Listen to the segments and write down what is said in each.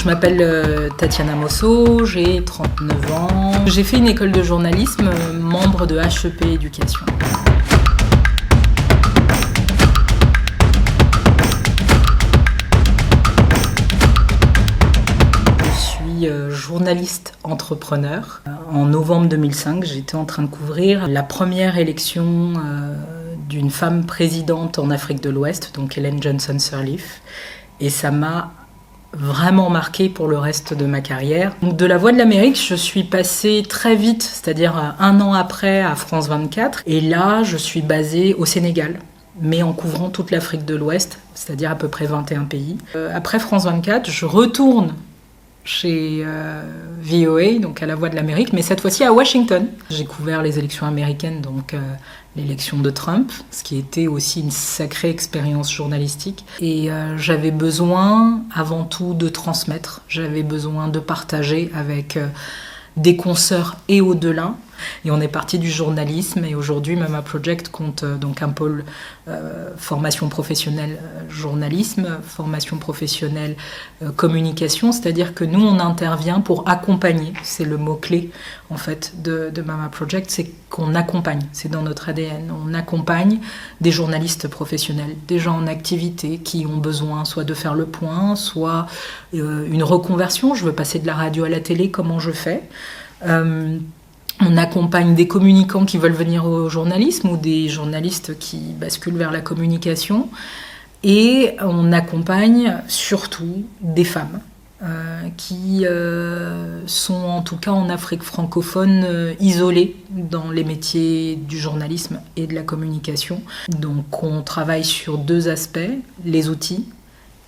je m'appelle Tatiana Mosso, j'ai 39 ans. J'ai fait une école de journalisme, membre de HEP Éducation. Je suis journaliste entrepreneur. En novembre 2005, j'étais en train de couvrir la première élection d'une femme présidente en Afrique de l'Ouest, donc Ellen Johnson Sirleaf. Et ça m'a vraiment marqué pour le reste de ma carrière. Donc de la Voix de l'Amérique, je suis passée très vite, c'est-à-dire 1 an après, à France 24. Et là, je suis basée au Sénégal, mais en couvrant toute l'Afrique de l'Ouest, c'est-à-dire à peu près 21 pays. Après France 24, je retourne chez VOA, donc à la Voix de l'Amérique, mais cette fois-ci à Washington. J'ai couvert les élections américaines, donc l'élection de Trump, ce qui était aussi une sacrée expérience journalistique. Et j'avais besoin avant tout de transmettre, j'avais besoin de partager avec des consoeurs et au-delà. Et on est parti du journalisme et aujourd'hui Mama Project compte donc un pôle formation professionnelle journalisme, formation professionnelle communication, c'est-à-dire que nous on intervient pour accompagner, c'est le mot-clé en fait de Mama Project, c'est qu'on accompagne, c'est dans notre ADN, on accompagne des journalistes professionnels, des gens en activité qui ont besoin soit de faire le point, soit une reconversion, je veux passer de la radio à la télé, comment je fais on accompagne des communicants qui veulent venir au journalisme ou des journalistes qui basculent vers la communication. Et on accompagne surtout des femmes qui sont en tout cas en Afrique francophone isolées dans les métiers du journalisme et de la communication. Donc on travaille sur 2 aspects, les outils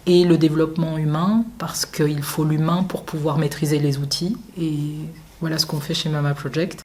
et le développement humain, parce qu'il faut l'humain pour pouvoir maîtriser les outils. Et voilà ce qu'on fait chez Mama Project.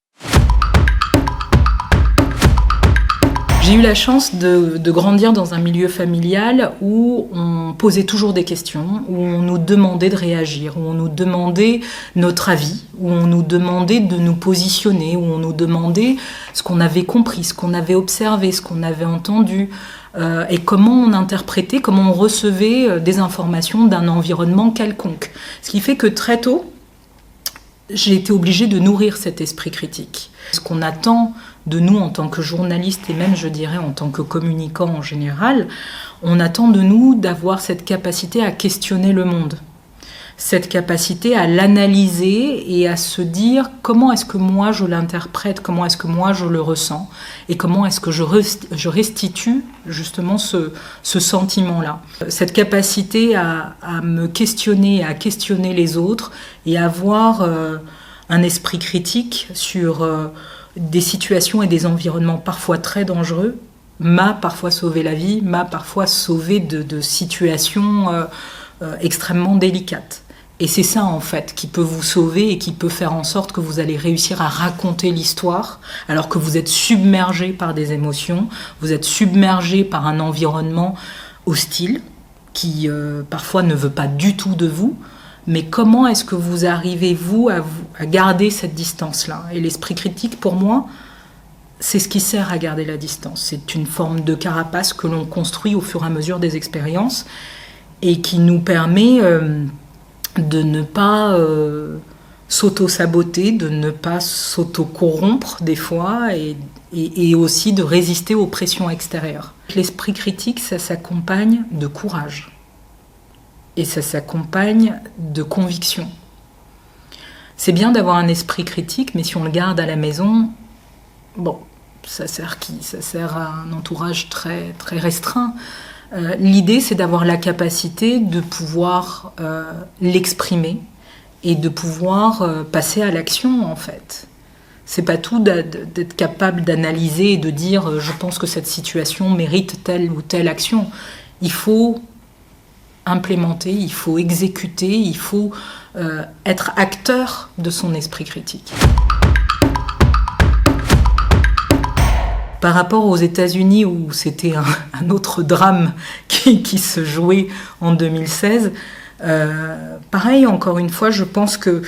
J'ai eu la chance de grandir dans un milieu familial où on posait toujours des questions, où on nous demandait de réagir, où on nous demandait notre avis, où on nous demandait de nous positionner, où on nous demandait ce qu'on avait compris, ce qu'on avait observé, ce qu'on avait entendu, et comment on interprétait, comment on recevait des informations d'un environnement quelconque. Ce qui fait que très tôt, j'ai été obligée de nourrir cet esprit critique. Ce qu'on attend de nous en tant que journalistes et même, je dirais, en tant que communicants en général, on attend de nous d'avoir cette capacité à questionner le monde, cette capacité à l'analyser et à se dire comment est-ce que moi je l'interprète, comment est-ce que moi je le ressens et comment est-ce que je restitue justement ce sentiment-là. Cette capacité à me questionner, à questionner les autres et avoir un esprit critique sur des situations et des environnements parfois très dangereux m'a parfois sauvé la vie, m'a parfois sauvé de situations extrêmement délicates. Et c'est ça, en fait, qui peut vous sauver et qui peut faire en sorte que vous allez réussir à raconter l'histoire alors que vous êtes submergé par des émotions, vous êtes submergé par un environnement hostile qui parfois ne veut pas du tout de vous. Mais comment est-ce que vous arrivez, vous, à garder cette distance-là ? Et l'esprit critique, pour moi, c'est ce qui sert à garder la distance. C'est une forme de carapace que l'on construit au fur et à mesure des expériences et qui nous permet de ne pas s'auto-saboter, de ne pas s'auto-corrompre des fois et aussi de résister aux pressions extérieures. L'esprit critique, ça s'accompagne de courage et ça s'accompagne de conviction. C'est bien d'avoir un esprit critique, mais si on le garde à la maison, bon, ça sert qui ? Ça sert à un entourage très, très restreint. L'idée, c'est d'avoir la capacité de pouvoir l'exprimer et de pouvoir passer à l'action, en fait. C'est pas tout d'être capable d'analyser et de dire « je pense que cette situation mérite telle ou telle action ». Il faut implémenter, il faut exécuter, il faut être acteur de son esprit critique. Par rapport aux États-Unis où c'était un autre drame qui se jouait en 2016, pareil, encore une fois, je pense que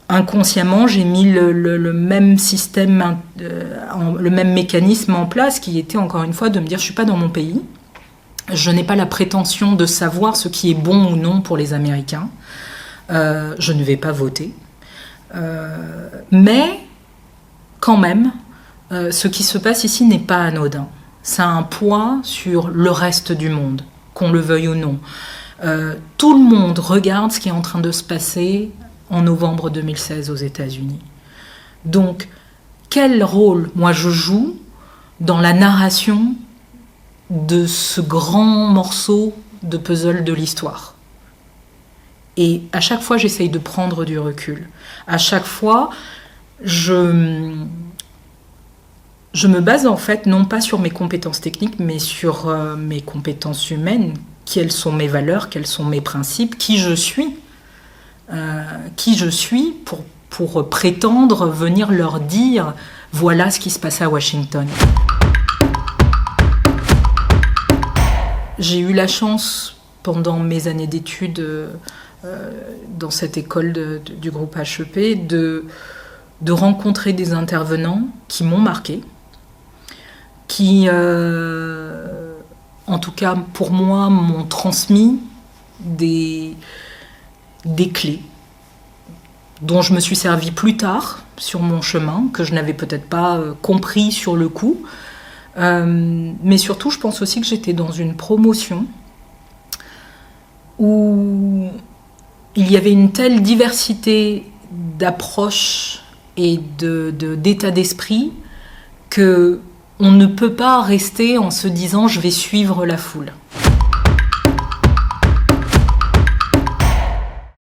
inconsciemment, j'ai mis le même système, le même mécanisme en place qui était encore une fois de me dire je ne suis pas dans mon pays, je n'ai pas la prétention de savoir ce qui est bon ou non pour les Américains. Je ne vais pas voter. Mais, quand même, ce qui se passe ici n'est pas anodin. Ça a un poids sur le reste du monde, qu'on le veuille ou non. Tout le monde regarde ce qui est en train de se passer en novembre 2016 aux États-Unis. Donc, quel rôle moi je joue dans la narration de ce grand morceau de puzzle de l'histoire? Et à chaque fois, j'essaye de prendre du recul. À chaque fois, je me base en fait non pas sur mes compétences techniques, mais sur mes compétences humaines. Quelles sont mes valeurs, quels sont mes principes, qui je suis pour prétendre venir leur dire voilà ce qui se passe à Washington. J'ai eu la chance pendant mes années d'études dans cette école du groupe HEP de rencontrer des intervenants qui m'ont marqué, qui en tout cas pour moi m'ont transmis des clés dont je me suis servi plus tard sur mon chemin, que je n'avais peut-être pas compris sur le coup. Mais surtout, je pense aussi que j'étais dans une promotion où il y avait une telle diversité d'approches et d'état d'esprit que on ne peut pas rester en se disant « je vais suivre la foule ».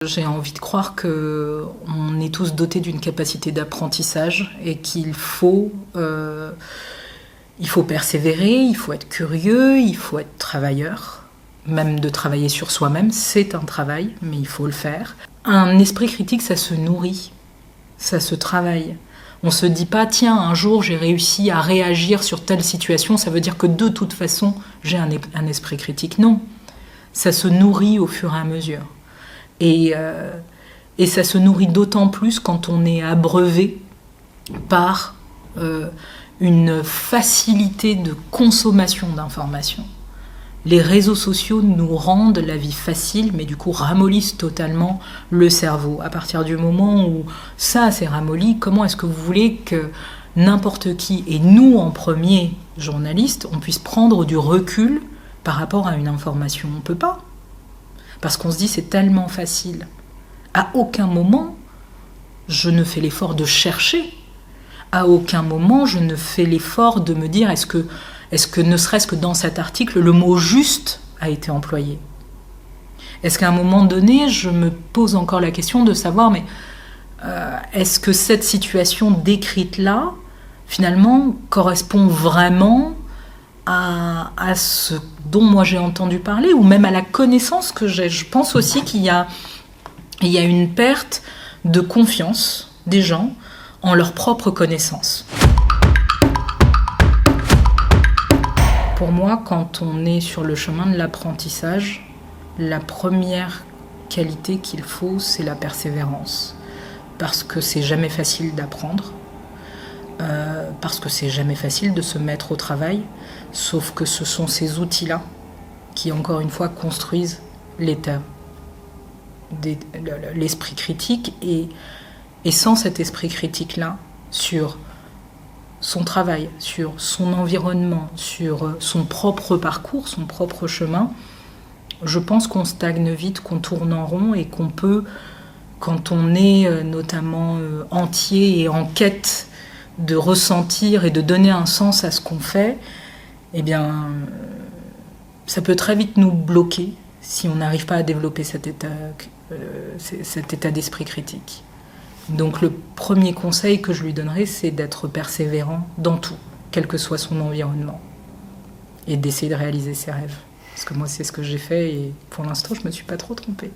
J'ai envie de croire qu'on est tous dotés d'une capacité d'apprentissage et qu'il faut persévérer, il faut être curieux, il faut être travailleur. Même de travailler sur soi-même, c'est un travail, mais il faut le faire. Un esprit critique, ça se nourrit, ça se travaille. On ne se dit pas, tiens, un jour j'ai réussi à réagir sur telle situation, ça veut dire que de toute façon j'ai un esprit critique. Non, ça se nourrit au fur et à mesure. Et ça se nourrit d'autant plus quand on est abreuvé par une facilité de consommation d'informations. Les réseaux sociaux nous rendent la vie facile, mais du coup ramollissent totalement le cerveau. À partir du moment où ça s'est ramolli, comment est-ce que vous voulez que n'importe qui, et nous en premier, journalistes, on puisse prendre du recul par rapport à une information? On ne peut pas. Parce qu'on se dit c'est tellement facile. À aucun moment, je ne fais l'effort de chercher. À aucun moment, je ne fais l'effort de me dire est-ce que ne serait-ce que dans cet article, le mot « juste » a été employé? Est-ce qu'à un moment donné, je me pose encore la question de savoir mais est-ce que cette situation décrite-là, finalement, correspond vraiment à ce dont moi j'ai entendu parler, ou même à la connaissance que j'ai? Je pense aussi qu'il y a une perte de confiance des gens en leur propre connaissance. Pour moi, quand on est sur le chemin de l'apprentissage, la première qualité qu'il faut, c'est la persévérance. Parce que c'est jamais facile d'apprendre, parce que c'est jamais facile de se mettre au travail, sauf que ce sont ces outils-là qui, encore une fois, construisent l'esprit critique. Et sans cet esprit critique-là, sur son travail, sur son environnement, sur son propre parcours, son propre chemin, je pense qu'on stagne vite, qu'on tourne en rond et qu'on peut, quand on est notamment entier et en quête de ressentir et de donner un sens à ce qu'on fait, eh bien, ça peut très vite nous bloquer si on n'arrive pas à développer cet état d'esprit critique. Donc le premier conseil que je lui donnerais, c'est d'être persévérant dans tout, quel que soit son environnement, et d'essayer de réaliser ses rêves. Parce que moi, c'est ce que j'ai fait et pour l'instant, je ne me suis pas trop trompée.